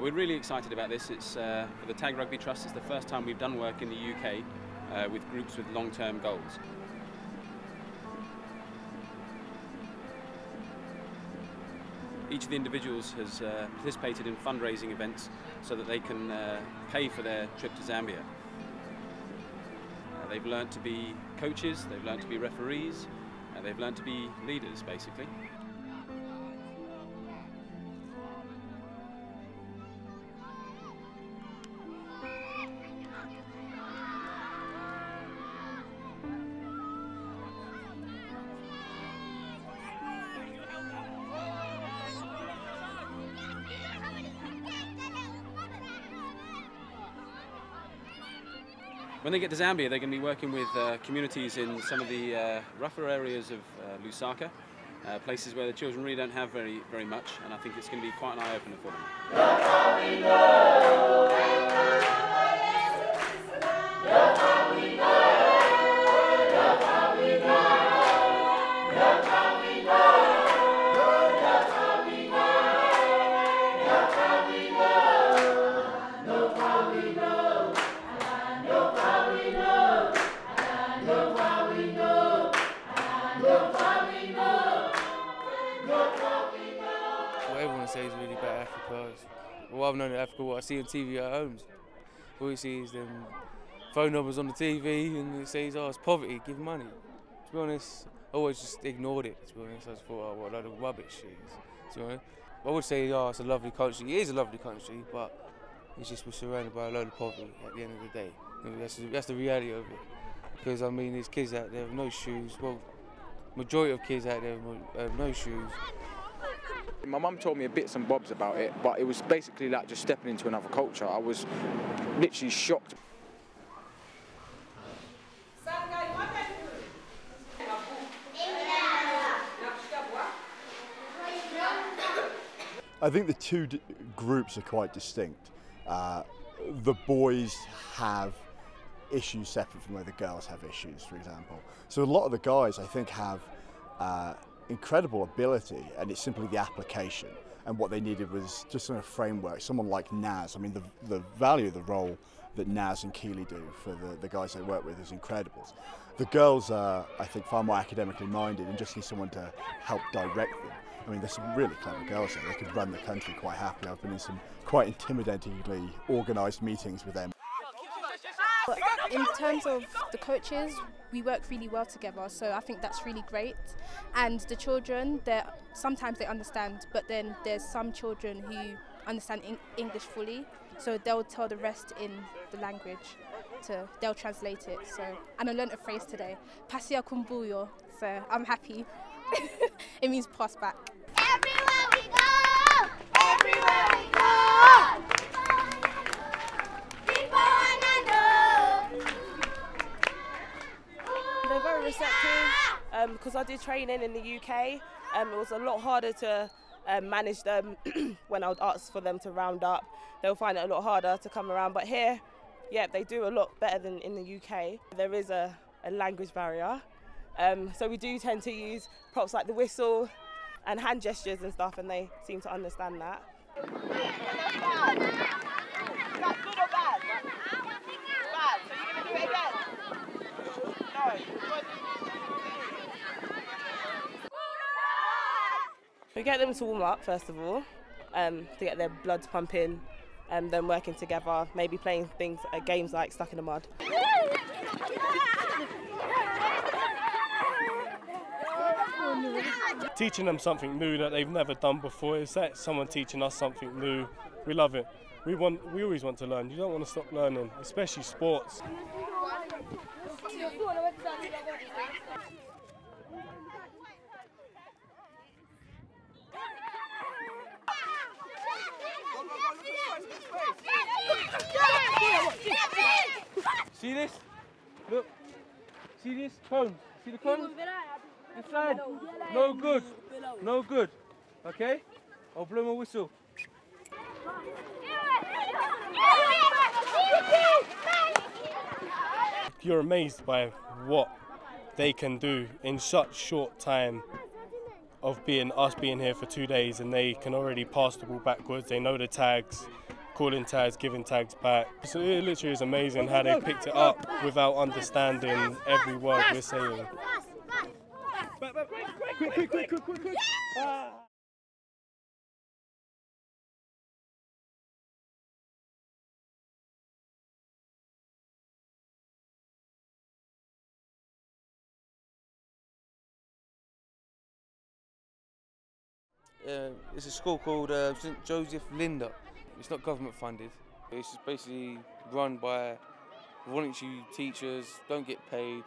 We're really excited about this. It's for the Tag Rugby Trust. It's the first time we've done work in the UK with groups with long-term goals. Each of the individuals has participated in fundraising events so that they can pay for their trip to Zambia. They've learnt to be coaches, they've learnt to be referees, they've learnt to be leaders, basically. When they get to Zambia, they're going to be working with communities in some of the rougher areas of Lusaka, places where the children really don't have very much, and I think it's going to be quite an eye-opener for What everyone says is really about Africa. What I've known of Africa, what I see on TV at homes. All you see is them phone numbers on the TV and it says, oh, it's poverty, give money. To be honest, I always just ignored it, to be honest. I just thought, oh, what a load of rubbish it is, to be honest. I would say, oh, it's a lovely country. It is a lovely country, but it's just we're surrounded by a load of poverty at the end of the day. That's the reality of it. Because, I mean, there's kids out there with no shoes. Well, majority of kids out there have no shoes. My mum told me a bits and bobs about it, but it was basically like just stepping into another culture. I was literally shocked. I think the two groups are quite distinct. The boys have issues separate from where the girls have issues, for example. So a lot of the guys, I think, have incredible ability, and it's simply the application. And what they needed was just a framework. Someone like Naz, I mean, the value of the role that Naz and Keely do for the guys they work with is incredible. The girls are, I think, far more academically minded and just need someone to help direct them. I mean, there's some really clever girls there. They could run the country quite happily. I've been in some quite intimidatingly organised meetings with them. In terms of the coaches, we work really well together, so I think that's really great. And the children, sometimes they understand, but then there's some children who understand English fully, so they'll tell the rest in the language, they'll translate it. So, and I learned a phrase today, Pasia kumbuyo, so I'm happy. It means pass back. Everywhere we go! Everywhere we go! People wanna know! They're very receptive because I did training in the UK. It was a lot harder to manage them when I would ask for them to round up. They'll find it a lot harder to come around, but here, yeah, they do a lot better than in the UK. There is a language barrier. So we do tend to use props like the whistle and hand gestures and stuff, and they seem to understand that. Is that good or bad? Bad. So you're going to do it again? No. We get them to warm up first of all, to get their blood pumping, and then working together, maybe playing games like Stuck in the Mud. Teaching them something new that they've never done before. Is that someone teaching us something new? We love it. We always want to learn. You don't want to stop learning, especially sports. See this? Look. See this cone? See the cone? Inside. No good. No good. Okay? I'll blow my whistle. You're amazed by what they can do in such short time. of us being here for 2 days, and they can already pass the ball backwards. They know the tags, calling tags, giving tags back. So it literally is amazing how they picked it up without understanding every word we're saying. Quick. It's a school called St Joseph Linda. It's not government funded. It's just basically run by voluntary teachers, don't get paid.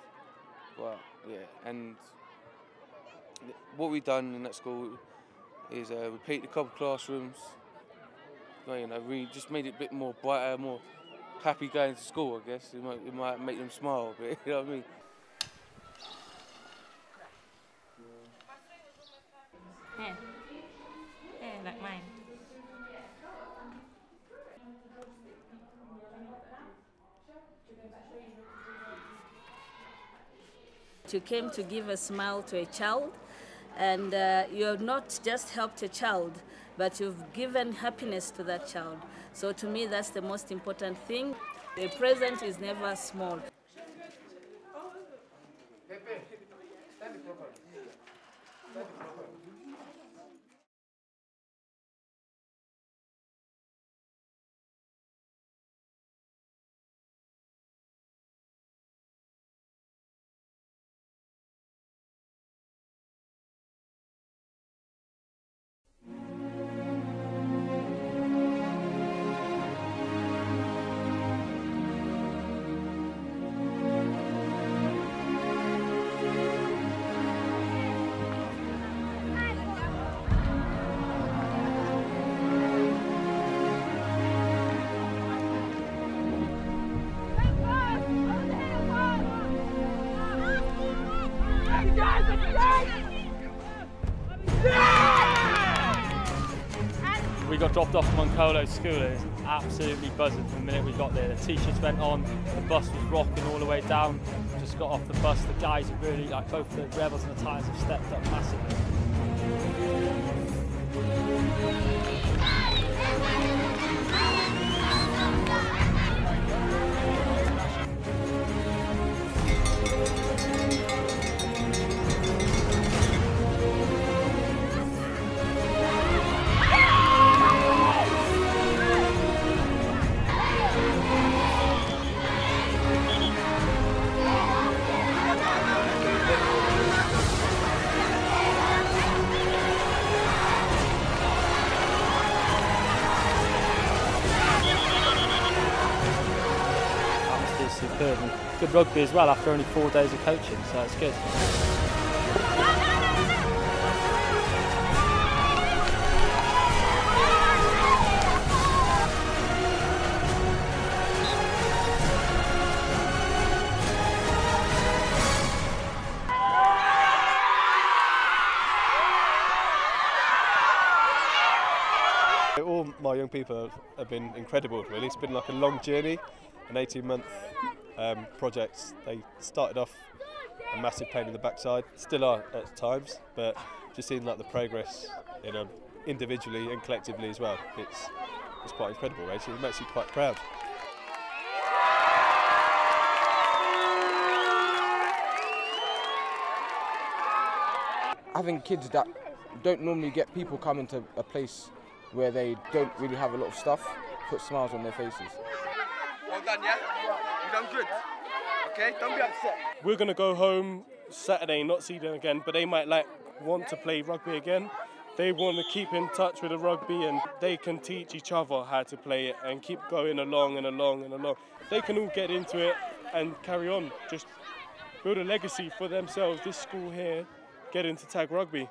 But yeah, and what we've done in that school is we painted a couple of classrooms. You know, we just made it a bit more brighter, more happy going to school. I guess it might make them smile a bit. You know what I mean? Yeah, like mine. You came to give a smile to a child, and you have not just helped a child, but you've given happiness to that child. So to me, that's the most important thing. The present is never small. We got dropped off from Moncolo School. It was absolutely buzzing from the minute we got there. The t-shirts went on, the bus was rocking all the way down. Just got off the bus, the guys have really, like both the Rebels and the Titans have stepped up massively. Superb, and good rugby as well after only 4 days of coaching, so it's good. All my young people have been incredible, really. It's been like a long journey, an 18-month project. They started off a massive pain in the backside, still are at times, but just seeing like the progress, you know, individually and collectively as well. It's quite incredible, right? So it makes you quite proud. Having kids that don't normally get people coming to a place where they don't really have a lot of stuff, put smiles on their faces. Well done, yeah? You done good. Okay, don't be upset. We're going to go home Saturday, not see them again, but they might want to play rugby again. They want to keep in touch with the rugby, and they can teach each other how to play it and keep going along and along and along. They can all get into it and carry on, just build a legacy for themselves. This school here, get into tag rugby.